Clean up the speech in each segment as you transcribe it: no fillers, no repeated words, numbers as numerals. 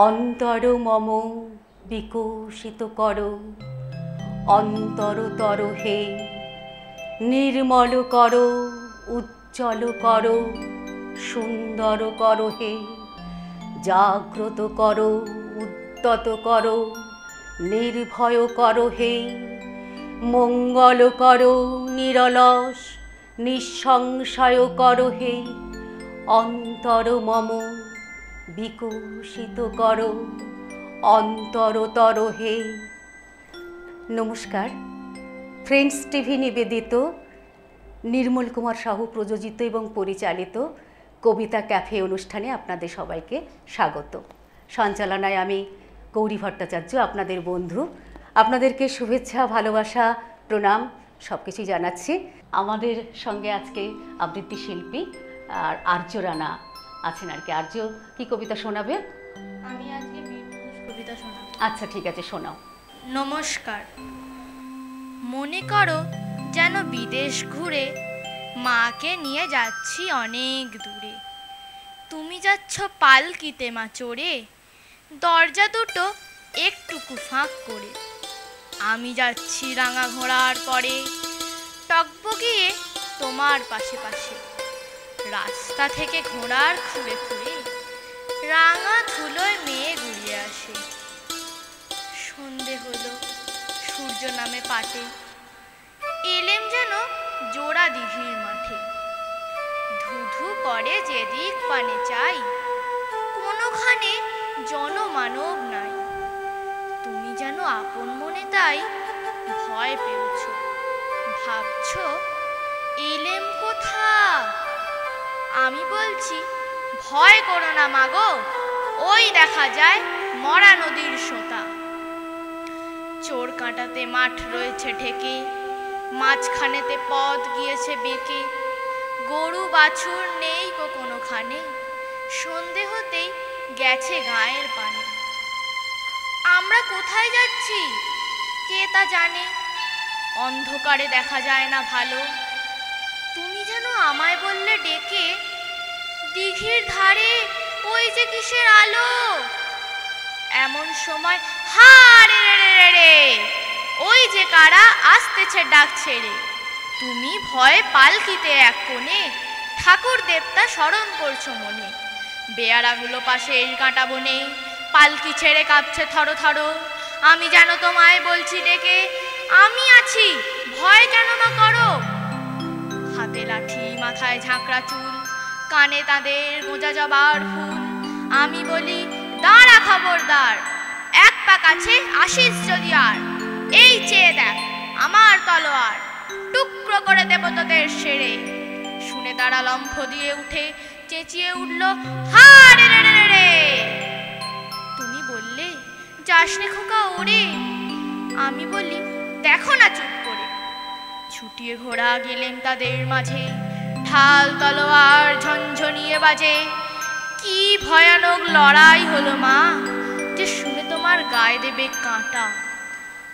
অন্তর মম বিকশিত কর, অন্তরতর হে নির্মল কর, উজ্জ্বল কর, সুন্দর কর হে, জাগ্রত কর, উদ্যত কর, নির্ভয় কর হে, মঙ্গল কর, নিরলস নিঃসংশয় কর হে, অন্তর মম বিকশিত কর, অন্তরতর হে। নমস্কার। ফ্রেন্ডস টিভি নিবেদিত, নির্মল কুমার সাহু প্রযোজিত এবং পরিচালিত কবিতা ক্যাফে অনুষ্ঠানে আপনাদের সবাইকে স্বাগত। সঞ্চালনায় আমি গৌরী ভট্টাচার্য, আপনাদের বন্ধু। আপনাদেরকে শুভেচ্ছা, ভালোবাসা, প্রণাম সব কিছুই জানাচ্ছি। আমাদের সঙ্গে আজকে আবৃত্তি শিল্পী আর আর্য রানা আছেন আর কি। আর্য কি কবিতা শোনাবে? আমি আজকে বীরপুরুষ কবিতা শোনাবো। আচ্ছা, ঠিক আছে, শোনাও। নমস্কার। মনে করো যেন বিদেশ ঘুরে মাকে নিয়ে যাচ্ছি অনেক দূরে। তুমি যাচ্ছ পালকিতে মা চড়ে, দরজা দুটো একটুকু ফাঁক করে। আমি যাচ্ছি রাঙা ঘোড়ার পরে, টকবগিয়ে তোমার পাশে পাশে। রাস্তা থেকে ঘোড়ার খুঁড়ে খুঁড়ে রাঙা ধুলোয় মেয়ে ঘুরিয়ে আসে। সন্ধে হলো, সূর্য নামে পাটে, এলেম যেন জোড়া দিঘির মাঠে। ধুধু করে যেদিক পানে চাই, কোনোখানে জনমানব নাই। তুমি যেন আপন মনে তাই ভয় পেয়েছ, ভাবছ এলেম কোথা। আমি বলছি ভয় করো না মাগো, ওই দেখা যায় মরা নদীর সোতা। চোর কাঁটাতে মাঠ রয়েছে ঢেকে, মাঝখানেতে পথ গিয়েছে বেঁকে। গরু বাছুর নেই কোনোখানে, সন্ধে হতেই গেছে গায়ের পানে। আমরা কোথায় যাচ্ছি কে তা জানে, অন্ধকারে দেখা যায় না ভালো। তুমি যেন আমায় বললে ডেকে, দিঘির ধারে ওই যে কিসের আলো। এমন সময় হা রে রে রে রে, ওই যে কারা আসতেছে ডাক ছেড়ে। তুমি ভয়ে পালকিতে এক কোণে, ঠাকুর দেবতা স্মরণ করছো মনে। বেয়ারাগুলো পাশে এই কাঁটা বনে, পালকি ছেড়ে কাঁপছে থরো থরো। আমি যেন তোমায় বলছি ডেকে, আমি আছি ভয় কেন মা করো। হাতে লাঠি, মাথায় ঝাঁকড়া চুল, কানে তাদের গোঁজা জবার ফুল। আমি বলি দাঁড়া খবরদার, এক পা কাছে আসিস যদি আর। এই চেয়ে দেখ আমার তলোয়ার, টুকরো করে দেব তোদের সেরে। শুনে তারা লম্ফ দিয়ে উঠে চেঁচিয়ে উঠল হা রে রে রে রে। তুমি বললে যাসনে খোকা ওরে। আমি বলি দেখো না চুপ করে। ছুটিয়ে ঘোড়া গেলেন তাদের মাঝে, ঢাল তলোয়ার ঝনঝনিয়ে বাজে। কি ভয়ানক লড়াই হলো মা, যে শুনে তোমার গায়ে দেবে কাঁটা।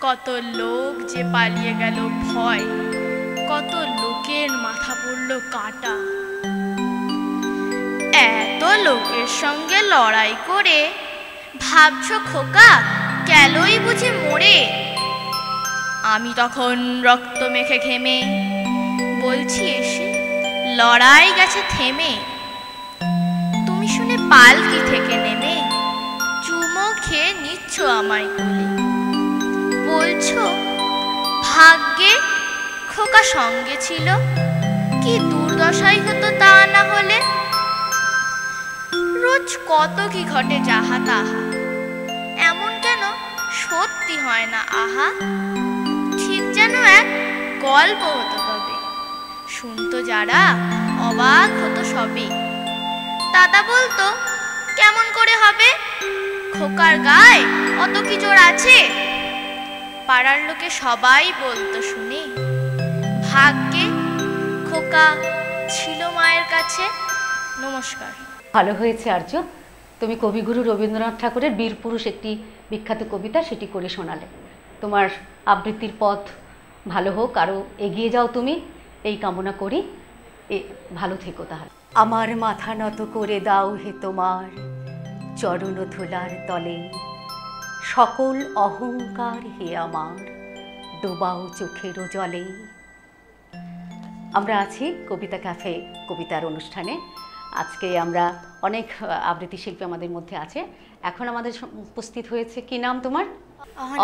কত লোক যে পালিয়ে গেল ভয়, কত লোকের মাথা পড়ল কাটা। এত লোকের সঙ্গে লড়াই করে ভাবছো খোকা গেলই বুঝি মরে। আমি তখন রক্ত মেখে ঘেমে বলছি এসে লড়াই গেছে থেমে। তুমি শুনে পালকি থেকে নেমে চুমো খেয়ে নিচ্ছ আমায় কোলে। বলছো ভাগ্যে খোকা সঙ্গে ছিল, কি দুর্দশাই হতো তা না হলে। রোজ কত কি ঘটে যাহা তাহা, এমন কেন সত্যি হয় না আহা। ঠিক যেন এক গল্প হতো তবে, শুনতো যারা অবাক হতো সবে। দাদা বলতো কেমন করে হবে, খোকার গায়ে অত কি জোর আছে। পাড়ার লোকে সবাই বলতো শুনে, ভাগ্যে খোকা ছিল মায়ের কাছে। নমস্কার। ভালো হয়েছে আর্য, তুমি কবিগুরু রবীন্দ্রনাথ ঠাকুরের বীরপুরুষ একটি বিখ্যাত কবিতা সেটি করে শোনালে। তোমার আবৃত্তির পথ ভালো হোক, আরও এগিয়ে যাও তুমি, এই কামনা করি। ভালো থেকো তাহলে। আমার মাথা নত করে দাও হে তোমার চরণ ধুলার তলে, সকল অহংকার হে আমার ডোবাও চোখের জলে। আমরা আছি কবিতা ক্যাফে কবিতার অনুষ্ঠানে। আজকে আমরা অনেক আবৃত্তি শিল্পী আমাদের মধ্যে আছে। এখন আমাদের উপস্থিত হয়েছে, কি নাম তোমার?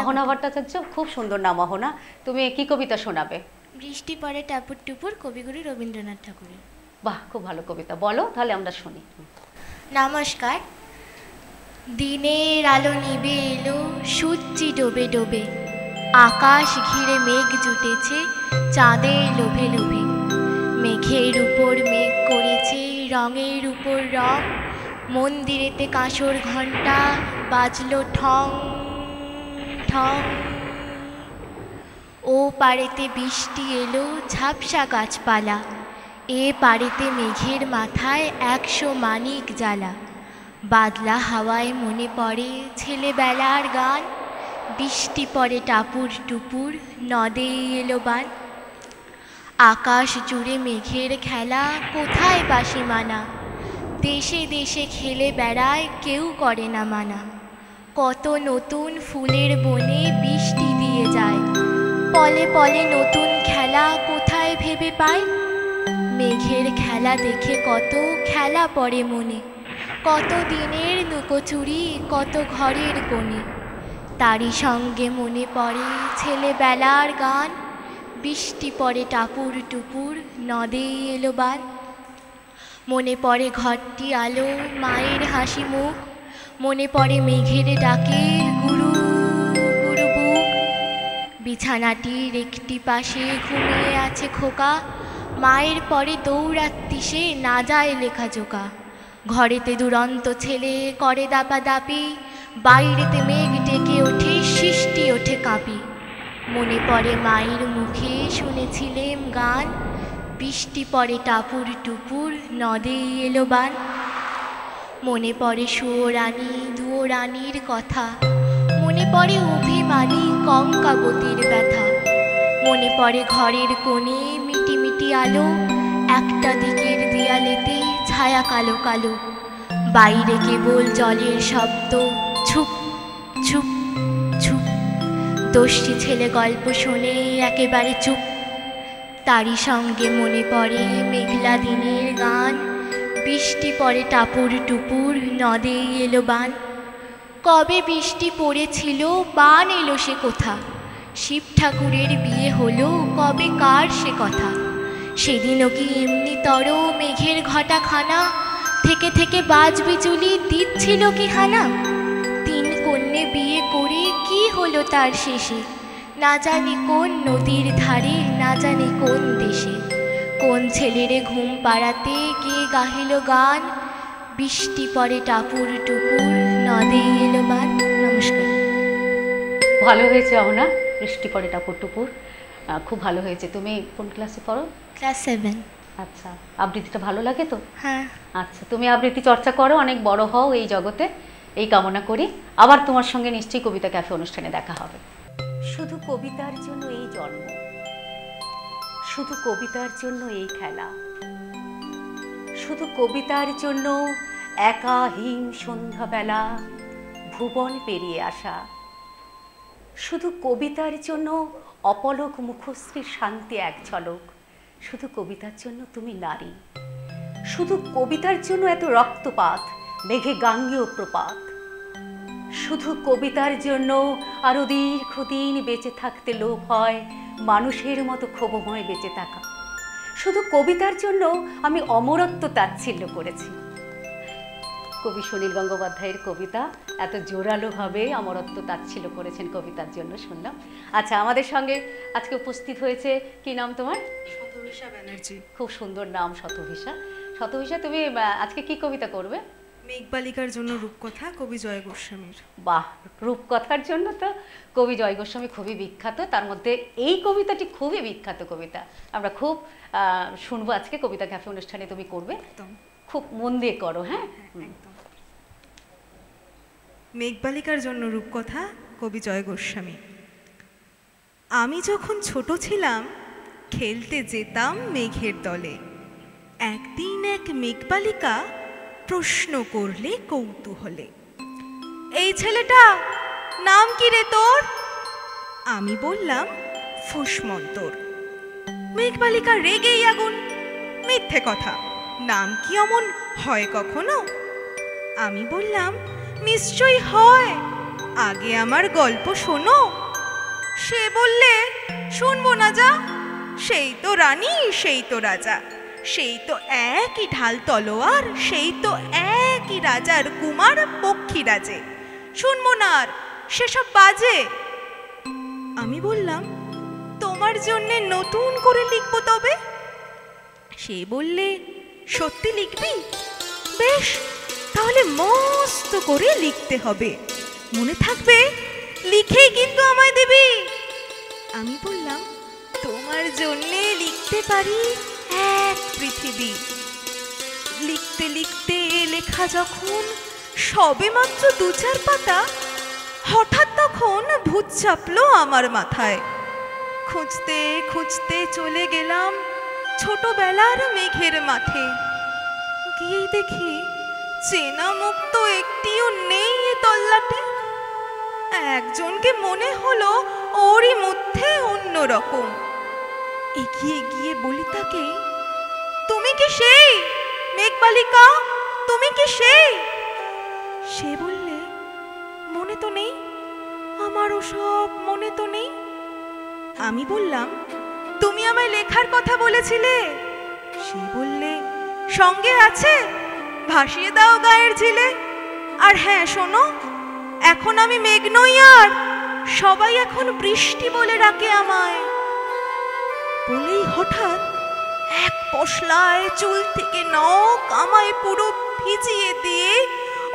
অহনা ভট্টাচার্য। খুব সুন্দর নাম অহনা। তুমি কি কবিতা শোনাবে? বৃষ্টি পড়ে টাপুর টুপুর, কবিগুরু রবীন্দ্রনাথ ঠাকুরের। বাহ, খুব ভালো কবিতা, বলো তাহলে আমরা শুনি। নমস্কার। দিনের আলো নিবে এলো, সূর্যি ডোবে ডোবে, আকাশ ঘিরে মেঘ জুটেছে চাঁদের লোভে লোভে। মেঘের উপর মেঘ করেছে রঙের উপর রং, মন্দিরেতে কাঁসর ঘণ্টা বাজলো ঠং ঠং। ও পাড়েতে বৃষ্টি এলো ঝাপসা গাছপালা, এ পাড়েতে মেঘের মাথায় 100 মানিক জ্বালা। বাদলা হাওয়ায় মনে পড়ে ছেলেবেলার গান, বৃষ্টি পড়ে টাপুর টুপুর নদে এলো বান। আকাশ জুড়ে মেঘের খেলা কোথায় বাসি মানা, দেশে দেশে খেলে বেড়ায় কেউ করে না মানা। কত নতুন ফুলের বনে বৃষ্টি দিয়ে যায়, পলে পলে নতুন খেলা কোথায় ভেবে পায়। মেঘের খেলা দেখে কত খেলা পড়ে মনে, কত দিনের লুকোচুরি কত ঘরের কোণে। তারই সঙ্গে মনে পড়ে ছেলেবেলার গান, বৃষ্টি পড়ে টাপুর টুপুর নদে এলো বান। মনে পড়ে ঘরটি আলো মায়ের হাসি মুখ, মনে পড়ে মেঘের ডাকে গুরু গুরু বুক। বিছানাটির একটি পাশে ঘুমিয়ে আছে খোকা, মায়ের পরে দৌড়াত্তি সে না যায় লেখাজোকা। ঘরেতে দুরন্ত ছেলে করে দাপাদাপি, বাইরেতে মেঘ ডেকে ওঠে সৃষ্টি ওঠে কাঁপি। মনে পড়ে মায়ের মুখে শুনেছিলেম গান, বৃষ্টি পড়ে টাপুর টুপুর নদে এলো বান। মনে পড়ে সুয়োরানী দুয়োরানীর কথা, মনে পড়ে অভিমানী কঙ্কাবতীর ব্যথা। মনে পড়ে ঘরের কোণে মিটি মিটি আলো, একটা দিকের দেয়ালেতে ছায়া কালো কালো। বাইরে কেবল জলের শব্দ ছুপ ছুপ ছুপ। দোষী ছেলে গল্প শোনে একেবারে চুপ, তারই সঙ্গে মনে পড়ে মেঘলা দিনের গান, বৃষ্টি পড়ে টাপুর টুপুর নদে এলো বান। কবে বৃষ্টি পড়েছিল বান এলো সে কোথা, শিব ঠাকুরের বিয়ে হলো কবে কার সে কথা। সেদিনও কি এমনি তর মেঘের ঘটাখানা, থেকে থেকে বাজ বিজুলি দিচ্ছিল কি হানা। 3 কন্যে বিয়ে করে কি হলো তার শেষে, না জানি কোন নদীর ধারে না জানি কোন দেশে। কোন ছেলেরে ঘুম পাড়াতে কে গাহিল গান, বৃষ্টি পড়ে টাপুর টুপুর নদে এলো বান। নমস্কার। ভালো হয়েছে অহনা, বৃষ্টি পড়ে টাপুর টুপুর, খুব ভালো হয়েছে। তুমি কোন ক্লাসে পড়ো? ক্লাস 7। আচ্ছা, আবৃত্তিটা ভালো লাগে তো? হ্যাঁ। আচ্ছা, তুমি আবৃত্তি চর্চা করো, অনেক বড় হও এই জগতে, এই কামনা করি। আবার তোমার সঙ্গে নিশ্চয়ই কবিতা ক্যাফে অনুষ্ঠানে দেখা হবে। শুধু কবিতার জন্য এই জন্ম, শুধু কবিতার জন্য এই খেলা, শুধু কবিতার জন্য একা হিম সন্ধ্যাবেলা ভুবন পেরিয়ে আসা, শুধু কবিতার জন্য অপলক মুখশ্রীর শান্তি এক ঝলক, শুধু কবিতার জন্য তুমি নারী, শুধু কবিতার জন্য এত রক্তপাত মেঘে গাঙ্গেয় প্রপাত, শুধু কবিতার জন্য আরো দীর্ঘদিন বেঁচে থাকতে লোভ হয় মানুষের মতো ক্ষোভময় বেঁচে থাকা, শুধু কবিতার জন্য আমি অমরত্ব তাচ্ছিল্য করেছি। কবি সুনীল গঙ্গোপাধ্যায়ের কবিতা এত জোরালোভাবে অমরত্ব তাচ্ছিল্য করেছেন কবিতার জন্য শুনলাম। আচ্ছা, আমাদের সঙ্গে আজকে উপস্থিত হয়েছে, কি নাম তোমার? শতভিসা ব্যানার্জি। খুব সুন্দর নাম, শতভিসা। শতভিসা, তুমি আজকে কি কবিতা করবে? মেঘবালিকার জন্য রূপকথা, কবি জয় গোস্বামীর। বাহ, রূপকথার জন্য তো কবি জয় গোস্বামী খুবই বিখ্যাত, তার মধ্যে এই কবিতাটি খুবই বিখ্যাত কবিতা। আমরা খুব শুনবো আজকে কবিতা ক্যাফে অনুষ্ঠানে, তুমি করবে, খুব মন দিয়ে করো। হ্যাঁ, একদম। মেঘবালিকার জন্য রূপকথা, কবি জয় গোস্বামী। আমি যখন ছোট ছিলাম খেলতে যেতাম মেঘের দলে, একদিন এক মেঘবালিকা প্রশ্ন করলে কৌতূহলে, এই ছেলেটা নাম কি রে তোর? আমি বললাম, ফুসমন্তর। মেঘবালিকা রেগেই আগুন। মিথ্যে কথা, নাম কি অমন হয় কখনো? আমি বললাম, নিশ্চয়ই হয়, আগে আমার গল্প শোনো। সে বললে, শুনবো না যা, সেই তো রানী, সেই তো রাজা, সেই তো একই ঢাল তলোয়ার, সেই তো একই রাজার কুমার পক্ষী রাজে, শুনবো না আর, সেসব বাজে। আমি বললাম, তোমার জন্যে নতুন করে লিখবো তবে। সে বললে, সত্যি লিখবি? বেশ, তাহলে মস্ত করে লিখতে হবে, মনে থাকবে, লিখেই কিন্তু আমায় দিবি। আমি বললাম, তোমার জন্যে লিখতে পারি এক পৃথিবী। লিখতে লিখতে লেখা যখন সবে মাত্র 2-4 পাতা, হঠাৎ তখন ভূত চাপলো আমার মাথায়। খুঁজতে খুঁজতে চলে গেলাম ছোটবেলার মেঘের মাঠে। গিয়ে দেখি চেনা মুখ তো একটিও নেই এ তল্লাটে। একজনকে মনে হলো ওরই মধ্যে অন্যরকম। এগিয়ে গিয়ে বলি তাকে, তুমি কি সেই মেঘবালিকা? তুমি কি সেই? সে বললে, মনে তো নেই, আমারও সব মনে তো নেই। আমি বললাম, তুমি আমায় লেখার কথা বলেছিলে। সে বললে, সঙ্গে আছে, ভাসিয়ে দাও গায়ের ঝিলে। আর হ্যাঁ শোনো, এখন আমি মেঘ নই আর, সবাই এখন বৃষ্টি বলে ডাকে আমায়। বলেই হঠাৎ এক পশলায় চুল থেকে নখ আমায় পুরো ভিজিয়ে দিয়ে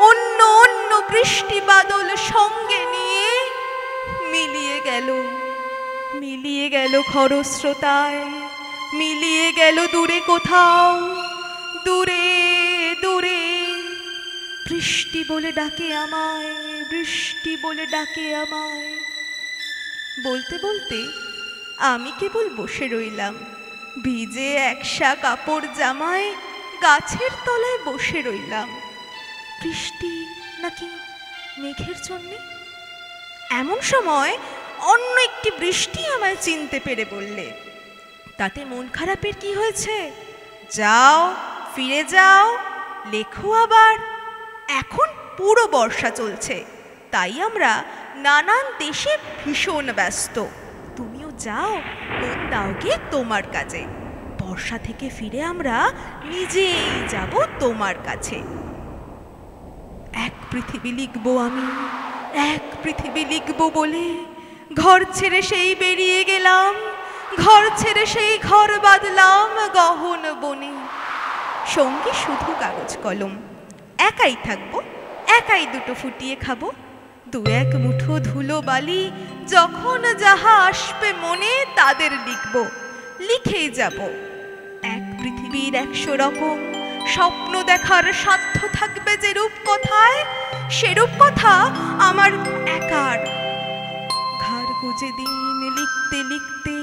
অন্য অন্য বৃষ্টি বাদল সঙ্গে নিয়ে মিলিয়ে গেল খরস্রোতায়, মিলিয়ে গেল দূরে কোথাও, দূরে দূরে। বৃষ্টি বলে ডাকে আমায়, বৃষ্টি বলে ডাকে আমায়। বলতে বলতে আমি কেবল বসে রইলাম, ভিজে একসা কাপড় জামায় গাছের তলায় বসে রইলাম। বৃষ্টি নাকি মেঘের জন্যে? এমন সময় অন্য একটি বৃষ্টি আমায় চিনতে পেরে বললে, তাতে মন খারাপের কি হয়েছে? যাও, ফিরে যাও, লেখো আবার। এখন পুরো বর্ষা চলছে, তাই আমরা নানান দেশে ভীষণ ব্যস্ত। তুমিও যাও, মন দাও গে তোমার কাজে। বর্ষা থেকে ফিরে আমরা নিজেই যাব তোমার কাছে। এক পৃথিবী লিখবো আমি, এক পৃথিবী লিখবো বলে ঘর ছেড়ে সেই বেরিয়ে গেলাম, ঘর ছেড়ে সেই ঘর বাঁধলাম গহন বনে। সঙ্গে শুধু কাগজ কলম, একাই থাকবো, একাই দুটো ফুটিয়ে খাবো। 2-1 মুঠো ধুলো বালি যখন যাহা আসবে মনে তাদের লিখবো, লিখেই যাব। এক পৃথিবীর 100 রকম স্বপ্ন দেখার সাধ্য থাকবে যে রূপকথায়, সেরূপ কথা আমার একার। ঘাড় গুজে দিন লিখতে লিখতে,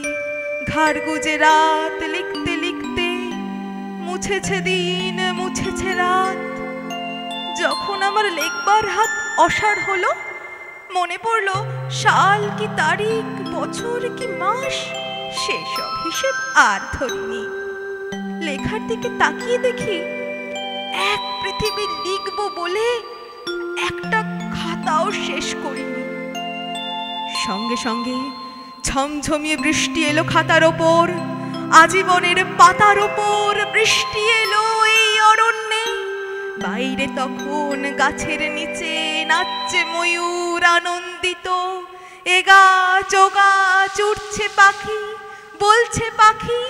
ঘাড় গুজে রাত লিখতে লিখতে, মুছেছে দিন মুছেছে রাত। যখন আমার লেখবার হাত অসাড় হলো, মনে পড়লো সাল কি তারিখ, বছর কি মাস, সেসব হিসেব আর ধরিনি। লেখার দিকে তাকিয়ে দেখি এক পৃথিবী লিখবো বলে একটা খাতাও শেষ করিনি। সঙ্গে সঙ্গে ঝমঝমিয়ে বৃষ্টি এলো খাতার ওপর, আজীবনের পাতার ওপর বৃষ্টি এলো এই অরণ্যে। বাইরে তখন গাছের নিচে নাচছে ময়ূর আনন্দিত, এগা চোগা চুরছে পাখি, বলছে পাখি,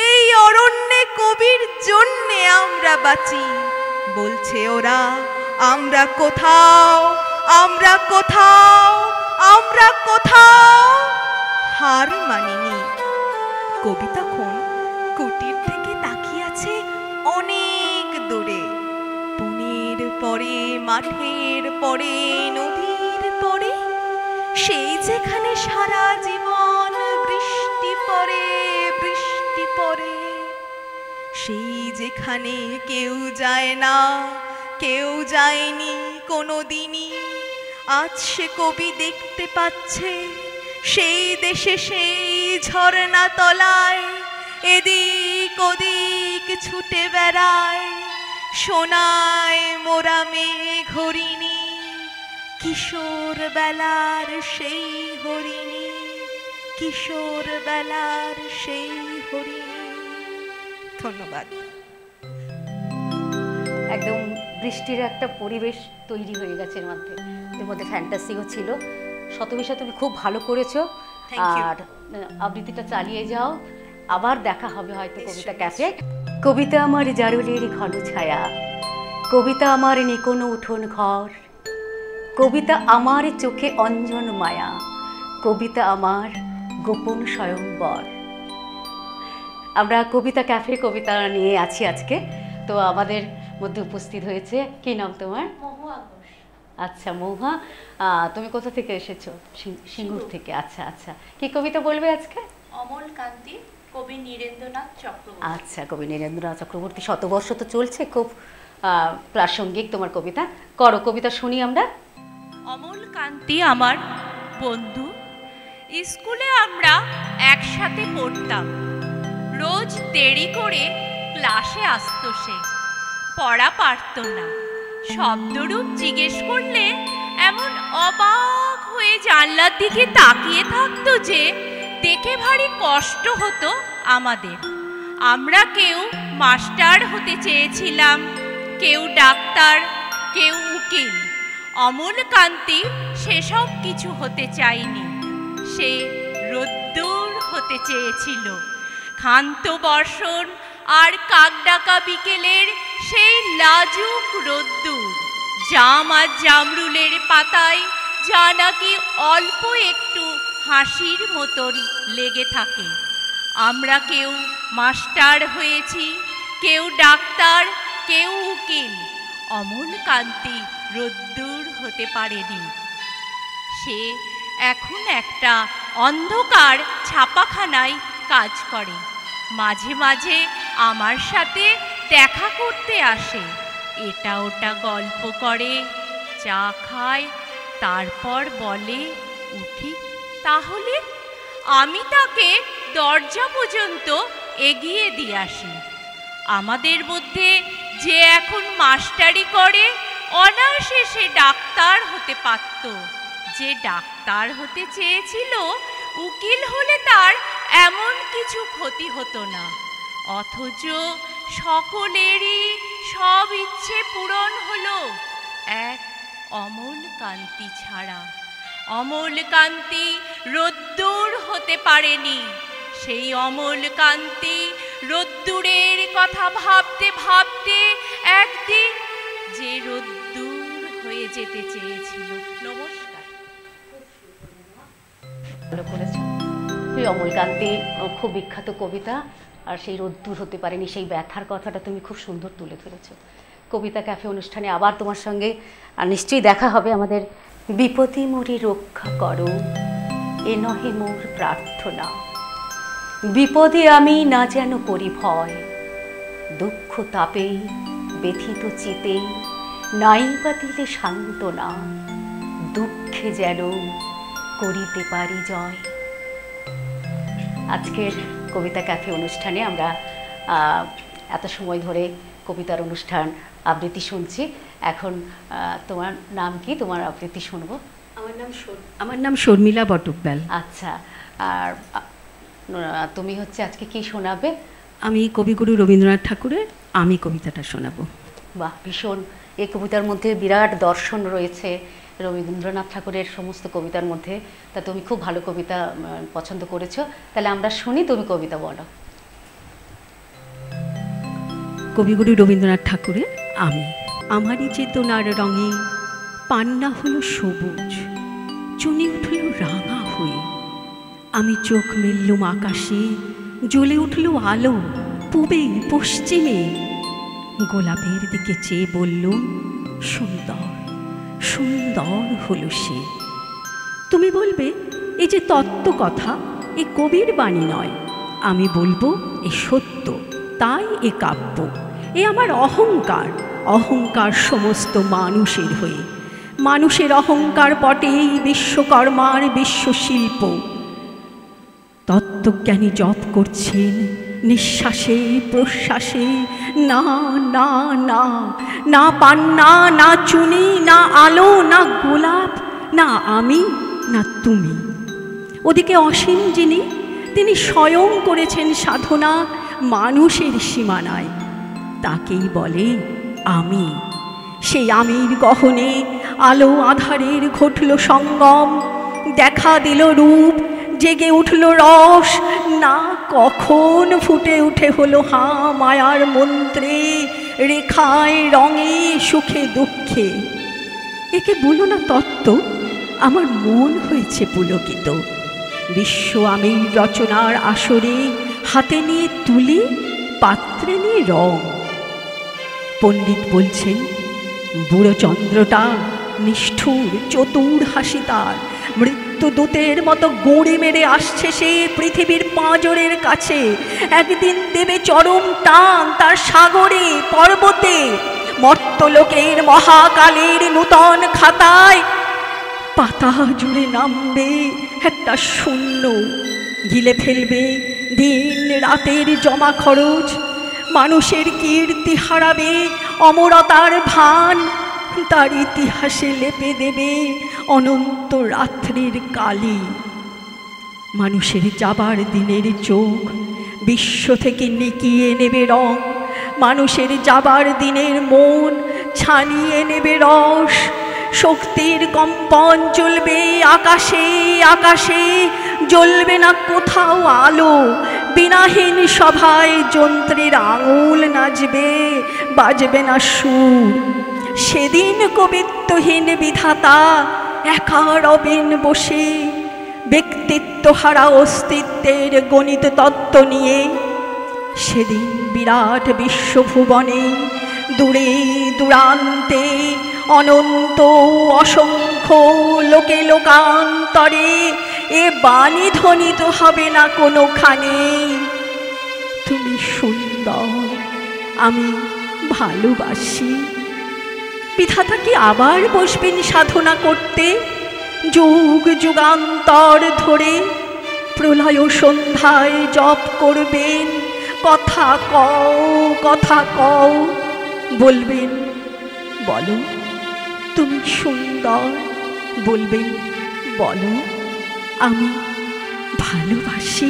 এই অরণ্যে কবির জন্যে আমরা বাঁচি। বলছে ওরা, আমরা কোথাও, আমরা কোথাও, আমরা কোথাও হার মানিনি। কবি তখন কুটির থেকে তাকিয়ে আছে অনেক দূরে, বনের পরে, মাঠের পরে, নদীর পরে, সেই যেখানে সারা জীবন বৃষ্টি পড়ে, বৃষ্টি পড়ে। সেই যেখানে কেউ যায় না, কেউ যায়নি কোনো দিনই, আজ সে কবি দেখতে পাচ্ছে সেই দেশে সেই ঝর্ণা তলায় এদিক ওদিক ছুটে বেড়ায় সোনায় মোরা মেঘ হরিণী, কিশোর বেলার সেই হরিণী, কিশোর বেলার সেই হরিণী। ধন্যবাদ। একদম বৃষ্টির একটা পরিবেশ তৈরি হয়ে গেছে এর মধ্যে ফ্যান্টাসিও ছিল। শতবিশা তুমি খুব ভালো করেছো। Thank you. আর আবৃত্তিটা চালিয়ে যাও, আবার দেখা হবে হয়তো কবিতা ক্যাফে। কবিতা আমার জারুলের ঘন ছায়া, কবিতা আমার নিকোনো উঠোন ঘর, কবিতা আমার চোখে অঞ্জন মায়া, কবিতা আমার গোপন স্বয়ংবর। আমরা কবিতা ক্যাফে কবিতা নিয়ে আছি আজকে। তো আমাদের মধ্যে উপস্থিত হয়েছে, কি নাম তোমার? আচ্ছা মহুয়া, তুমি কোথা থেকে এসেছো? সিঙ্গুর থেকে। আচ্ছা আচ্ছা, কি কবিতা বলবে আজকে? অমল কান্তি, কবি নীরেন্দ্রনাথ চক্রবর্তী। আচ্ছা, কবি নীরেন্দ্রনাথ চক্রবর্তী, শতবর্ষ তো চলছে, খুব প্রাসঙ্গিক তোমার কবিতা। করো, কবিতা শুনি আমরা। অমল কান্তি আমার বন্ধু, স্কুলে আমরা একসাথে পড়তাম। রোজ দেরি করে ক্লাসে আসতো সে, পড়া পারত না। শব্দরূপ জিজ্ঞেস করলে এমন অবাক হয়ে জানলার দিকে তাকিয়ে থাকতো যে দেখে ভারী কষ্ট হতো আমাদের। আমরা কেউ মাস্টার হতে চেয়েছিলাম, কেউ ডাক্তার, কেউ উকিল। অমল কান্তি সেসব কিছু হতে চায়নি, সে রোদ্দুর হতে চেয়েছিল। ক্ষান্ত বর্ষণ আর কাকডাকা বিকেলের সেই লাজুক রোদ্দুর, জাম আর জামরুলের পাতায় যা নাকি অল্প একটু হাসির মতন লেগে থাকে। আমরা কেউ মাস্টার হয়েছি, কেউ ডাক্তার, কেউ উকিল। অমল কান্তি রোদ্দুর হতে পারেনি। সে এখন একটা অন্ধকার ছাপাখানায় কাজ করে। মাঝে মাঝে আমার সাথে দেখা করতে আসে, এটা ওটা গল্প করে, চা খায়, তারপর বলে উঠি। তাহলে আমি তাকে দরজা পর্যন্ত এগিয়ে দিয়ে আসি। আমাদের মধ্যে যে এখন মাস্টারি করে, অনায়াসে সে ডাক্তার হতে পারত। যে ডাক্তার হতে চেয়েছিল, উকিল হলে তার এমন কিছু ক্ষতি হতো না। অথচ সকলেরই সব ইচ্ছে পূরণ হলো, এক অমল কান্তি ছাড়া। অমল কান্তি রোদ্দুর হতে পারেনি। সেই অমল কান্তি রোদ্দুরের কথা ভাবতে ভাবতে একদিন যে রোদ্দুর হয়ে যেতে চেয়েছিল। নমস্কার। ভালো করেছো। এই অমলকান্তি খুব বিখ্যাত কবিতা, আর সেই রোদ্দুর হতে পারেনি, সেই ব্যথার কথাটা তুমি খুব সুন্দর তুলে ধরেছো। কবিতা ক্যাফে অনুষ্ঠানে আবার তোমার সঙ্গে নিশ্চয়ই দেখা হবে। আমাদের বিপদে মোরে রক্ষা করো, এ নহে মোর প্রার্থনা। বিপদে আমি না যেন করি ভয়, দুঃখ তাপে ব্যথিত চিতে নাই বা দিলে সান্ত্বনা। দুঃখে যেন করিতে পারি জয়। আজকের কবিতা ক্যাফে অনুষ্ঠানে আমরা এত সময় ধরে কবিতার অনুষ্ঠান আবৃত্তি শুনছি। এখন তোমার নাম কি? তোমার আবৃত্তি শুনবো। আমার নাম শর্মিলা বটকব্যাল। আচ্ছা, আর তুমি হচ্ছে আজকে কি শোনাবে? আমি কবিগুরু রবীন্দ্রনাথ ঠাকুরের আমি কবিতাটা শোনাবো। বাহ, ভীষণ। এই কবিতার মধ্যে বিরাট দর্শন রয়েছে রবীন্দ্রনাথ ঠাকুরের সমস্ত কবিতার মধ্যে। তা তুমি খুব ভালো কবিতা পছন্দ করেছো, তাহলে আমরা শুনি, তুমি কবিতা বলো। কবিগুরু রবীন্দ্রনাথ ঠাকুরের আমি। আমারই চেতনার রঙে পান্না হলো সবুজ, চুনি উঠল রাঙা হয়ে। আমি চোখ মেললুম আকাশে, জ্বলে উঠল আলো পূবে পশ্চিমে। গোলাপের দিকে চেয়ে বললুম সুন্দর, সুন্দর হলো সে। তুমি বলবে এই যে তত্ত্ব কথা, এ কবির বাণী নয়। আমি বলবো এ সত্য, তাই এ কাব্য। এ আমার অহংকার, অহংকার সমস্ত মানুষের হয়ে। মানুষের অহংকার পটেই বিশ্বকর্মার বিশ্বশিল্প। তত্ত্বজ্ঞানী জপ করছেন নিঃশ্বাসে প্রশ্বাসে, না না না, না পান্না, না চুনি, না আলো, না গোলাপ, না আমি, না তুমি। ওদিকে অসীম যিনি, তিনি স্বয়ং করেছেন সাধনা মানুষের সীমানায়, তাকেই বলে আমি। সেই আমির গহনে আলো আধারের ঘটল সঙ্গম, দেখা দিল রূপ, জেগে উঠল রস, না কখন ফুটে উঠে হলো হা মায়ার মন্ত্রে, রেখায় রঙে সুখে দুঃখে। একে বলো না তত্ত্ব, আমার মন হয়েছে পুলকিত। বিশ্ব আমির রচনার আসরে হাতে নিয়ে তুলি, পাত্রে নিয়ে রং। পণ্ডিত বলছেন বুড়ো চন্দ্রটা নিষ্ঠুর, চতুর হাসি তার, মৃত্যুদূতের মতো গড়ে মেরে আসছে সে পৃথিবীর পাঁজরের কাছে। একদিন দেবে চরম টান তার সাগরে পর্বতে, মর্তলোকের মহাকালের নূতন খাতায় পাতা জুড়ে নামবে একটা শূন্য, গিলে ফেলবে দিন রাতের জমা খরচ। মানুষের কীর্তি হারাবে অমরতার ভান, তার ইতিহাসে লেপে দেবে অনন্ত রাত্রির কালি। মানুষের যাবার দিনের চোখ বিশ্ব থেকে নিকিয়ে নেবে রং, মানুষের যাবার দিনের মন ছানিয়ে নেবে রস। শক্তির কম্পন চলবে আকাশে আকাশে, জ্বলবে না কোথাও আলো। বিনাহীন সভায় যন্ত্রের আঙুল নাচবে, বাজবে না সুর। সেদিন কবিত্বহীন বিধাতা একা রবেন বসে, ব্যক্তিত্ব হারা অস্তিত্বের গণিত তত্ত্ব নিয়ে। সেদিন বিরাট বিশ্বভুবনে দূরে দূরান্তে অনন্ত অসংখ্য লোকে লোকান্তরে এ বাণী ধ্বনিত হবে না কোনোখানে, তুমি সুন্দর, আমি ভালোবাসি। বিধাতা কি আবার বসবেন সাধনা করতে যুগ যুগান্তর ধরে? প্রলয় সন্ধ্যায় জপ করবেন, কথা কও কথা কও, বলবেন বলো তুমি সুন্দর, বলবেন বলো আমি ভালোবাসি।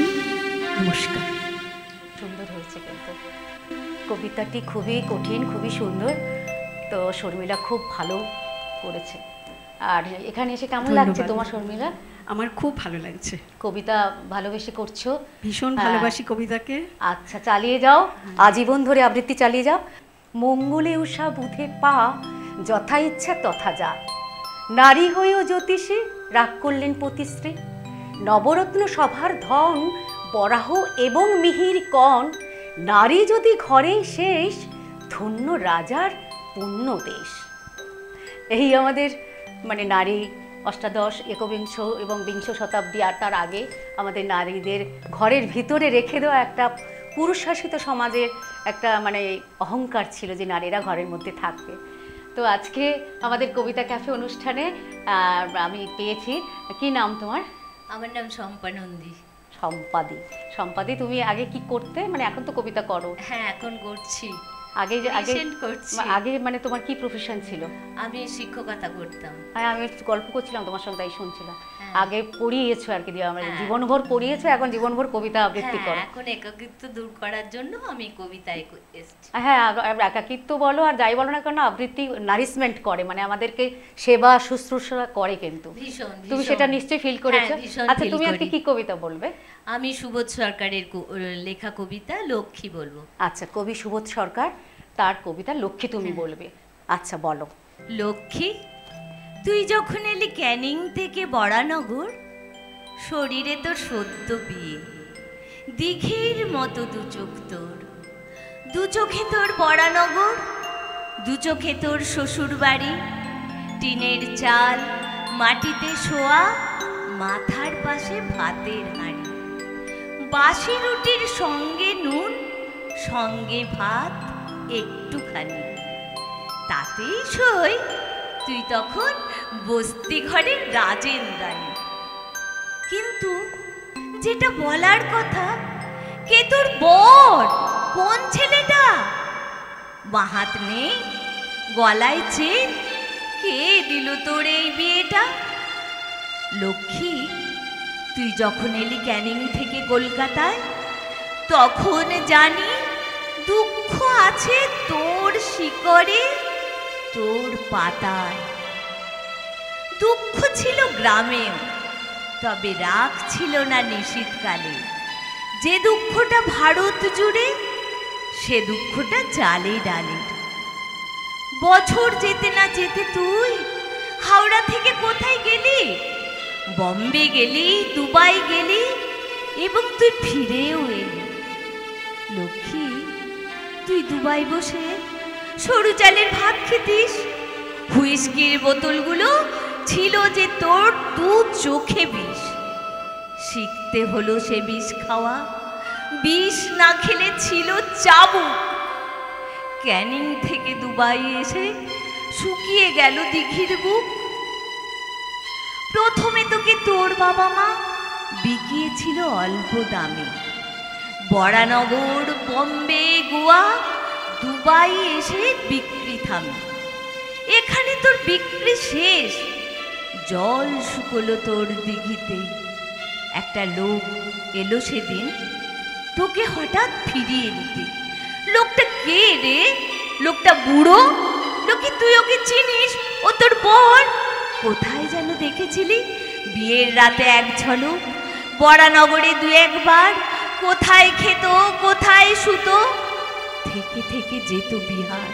নমস্কার। সুন্দর হয়েছে, কিন্তু কবিতাটি খুবই কঠিন, খুবই সুন্দর। তো শর্মিলা খুব ভালো করেছে। আর এখানে এসে কেমন লাগছে তোমার শর্মিলা? আমার খুব ভালো লাগছে। কবিতা ভালোবেসে করছো? ভীষণ ভালোবাসি কবিতাকে। আচ্ছা, চালিয়ে যাও, আজীবন ধরে আবৃত্তি চালিয়ে যাও। মঙ্গলে উষা বুধে পা, যথা ইচ্ছা তথা যা। নারী হয়েও জ্যোতিষী রাগ করলেন পতিশ্রী। নবরত্ন সভার ধন, বরাহ এবং মিহির কণ। নারী যদি ঘরেই শেষ, ধন্য রাজার পুণ্য দেশ। এই আমাদের মানে নারী অষ্টাদশ, একবিংশ এবং বিংশ শতাব্দী আর তার আগে আমাদের নারীদের ঘরের ভিতরে রেখে দেওয়া একটা পুরুষ শাসিত সমাজের একটা মানে অহংকার ছিল যে নারীরা ঘরের মধ্যে থাকবে। তো আজকে আমাদের কবিতা ক্যাফে অনুষ্ঠানে আমি পেয়েছি, কি নাম তোমার? আমার নাম শম্পা নন্দী। সম্পাদি। সম্পাদি, তুমি আগে কি করতে? মানে এখন তো কবিতা করো। হ্যাঁ, এখন করছি। আগে করছি। আগে মানে তোমার কি প্রফেশন ছিল? আমি শিক্ষকতা করতাম। হ্যাঁ, আমি একটু গল্প করছিলাম তোমার সঙ্গে, তাই শুনছিলাম। আগে পড়িয়েছো আর কি, আমরা জীবনভর পড়িয়েছো, এখন জীবনভর কবিতা আবৃত্তি করো। এখন একাকিত্ব দূর করার জন্য আমি কবিতায় এসেছি। হ্যাঁ, একাকিত্ব বলো আর যাই বলো না কেন, আবৃত্তি নারিশমেন্ট করে, মানে আমাদেরকে সেবা শুশ্রূষা করে কিন্তু। ভীষণ। তুমি সেটা নিশ্চয়ই ফিল করেছো। আচ্ছা, তুমি আজকে কি কবিতা বলবে? আমি সুবোধ সরকারের লেখা কবিতা লক্ষ্মী বলবো। আচ্ছা, কবি সুবোধ সরকার, তার কবিতা লক্ষ্মী তুমি বলবে। আচ্ছা, বলো। লক্ষ্মী, তুই যখন এলি ক্যানিং থেকে বরানগর, শরীরে তোর সদ্য বিয়ে, দিঘির মতো দু চোখ তোর, দু চোখে তোর বরানগর, দু চোখে তোর শ্বশুর বাড়ি, টিনের চাল, মাটিতে শোয়া, মাথার পাশে ভাতের হাঁড়ি, বাসি রুটির সঙ্গে নুন, সঙ্গে ভাত একটুখানি, তাতেই সই তুই তখন বস্তি ঘরের রাজেন্দ্রাণী। কিন্তু যেটা বলার কথা, কে তোর বর? কোন ছেলেটা? বাহাত নেই, গলায় চেন, কে দিল তোর এই বিয়েটা? লক্ষ্মী, তুই যখন এলি ক্যানিং থেকে কলকাতায়, তখন জানি দুঃখ আছে তোর শিকড়ে, তোর পাতায়। দুঃখ ছিল গ্রামেও, তবে রাগ ছিল না নিশীথকালে। যে দুঃখটা ভারত জুড়ে, সে দুঃখটা চালে ডালে। বছর যেতে না যেতে তুই হাওড়া থেকে কোথায় গেলি? বম্বে গেলি, দুবাই গেলি, এবং তুই ফিরেও এলি। লক্ষ্মী, তুই দুবাই বসে সরু চালের ভাত খেতিস। হুইস্কির বোতলগুলো ছিল যে তোর দু চোখে বিষ। শিখতে হলো সে বিষ খাওয়া, বিষ না খেলে ছিল চাবুক। ক্যানিং থেকে দুবাই এসে শুকিয়ে গেল দিঘির বুক। প্রথমে তোকে তোর বাবা মা বিকিয়েছিল অল্প দামে। বরানগর, বম্বে, গোয়া, দুবাই এসে বিক্রি থামে। এখানে তোর বিক্রি শেষ, জল শুকলো তোর দিঘিতে। একটা লোক এলো সেদিন তোকে হঠাৎ ফিরিয়ে নিতে। লোকটা কে রে? লোকটা বুড়ো? লোকে তুই ওকে চিনিস? ও তোর বর? কোথায় যেন দেখেছিলি বিয়ের রাতে এক ঝলক, বরানগরে দু একবার। কোথায় খেত, কোথায় শুতো, থেকে থেকে যেত বিহার।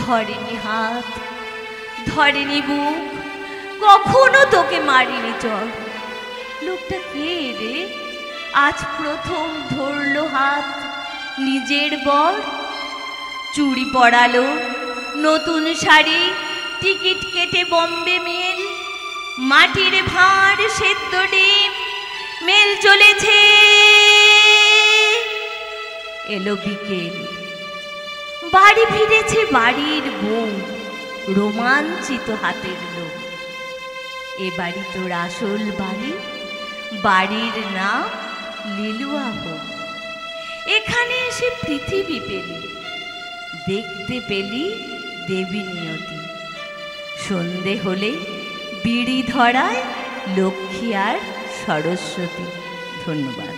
ধরেনি হাত, ধরেনি বুক, কখনো তোকে মারিনি চড়। লোকটা কে রে? আজ প্রথম ধরলো হাত নিজের বর। চুড়ি পরালো, নতুন শাড়ি, টিকিট কেটে বম্বে মেল। মাটির ভাঁড়, সেদ্ধ ডিম, মেল চলেছে। এলো বিকেল, বাড়ি ফিরেছে বাড়ির বউ, রোমাঞ্চিত হাতের লোক। এ বাড়ি তোর আসল বাড়ি, বাড়ির নাম লিলুয়া হোম। এখানে এসে পৃথিবী পেলি, দেখতে পেলি দেবী নিয়তি। সন্ধে হলে বিড়ি ধরায় লক্ষ্মী আর সরস্বতী। ধন্যবাদ।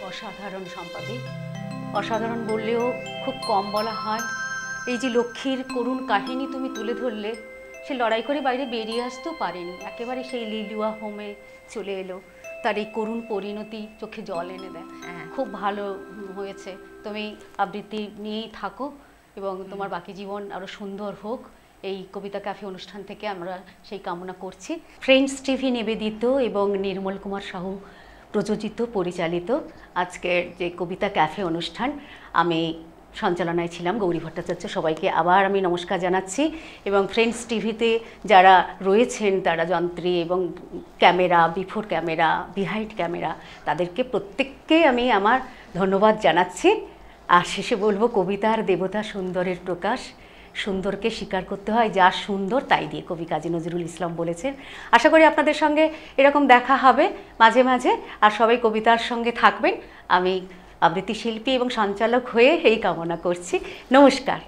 অসাধারণ সম্পাদিক, অসাধারণ বললেও খুব কম বলা হয়। এই যে লক্ষ্মীর করুণ কাহিনী তুমি তুলে ধরলে, সে লড়াই করে বাইরে বেরিয়ে আসতেও পারেনি, একেবারে সেই লিলুয়া হোমে চলে এলো। তার এই করুণ পরিণতি চোখে জল এনে দেয়। খুব ভালো হয়েছে। তুমি আবৃত্তি নিয়েই থাকো এবং তোমার বাকি জীবন আরও সুন্দর হোক। এই কবিতা ক্যাফে অনুষ্ঠান থেকে আমরা সেই কামনা করছি। ফ্রেন্ডস টিভি নিবেদিত এবং নির্মল কুমার সাহু প্রযোজিত পরিচালিত আজকের যে কবিতা ক্যাফে অনুষ্ঠান, আমি সঞ্চালনায় ছিলাম গৌরী ভট্টাচার্য। সবাইকে আবার আমি নমস্কার জানাচ্ছি এবং ফ্রেন্ডস টিভিতে যারা রয়েছেন, তারা যন্ত্রী এবং camera, before camera, behind camera, তাদেরকে প্রত্যেককে আমি আমার ধন্যবাদ জানাচ্ছি। আর শেষে বলবো, কবিতার দেবতা সুন্দরের প্রকাশ। সুন্দরকে স্বীকার করতে হয়, যা সুন্দর তাই দিয়ে, কবি কাজী নজরুল ইসলাম বলেছেন। আশা করি আপনাদের সঙ্গে এরকম দেখা হবে মাঝে মাঝে, আর সবাই কবিতার সঙ্গে থাকবেন। আমি আবৃত্তি শিল্পী এবং সঞ্চালক হয়ে এই কামনা করছি। নমস্কার।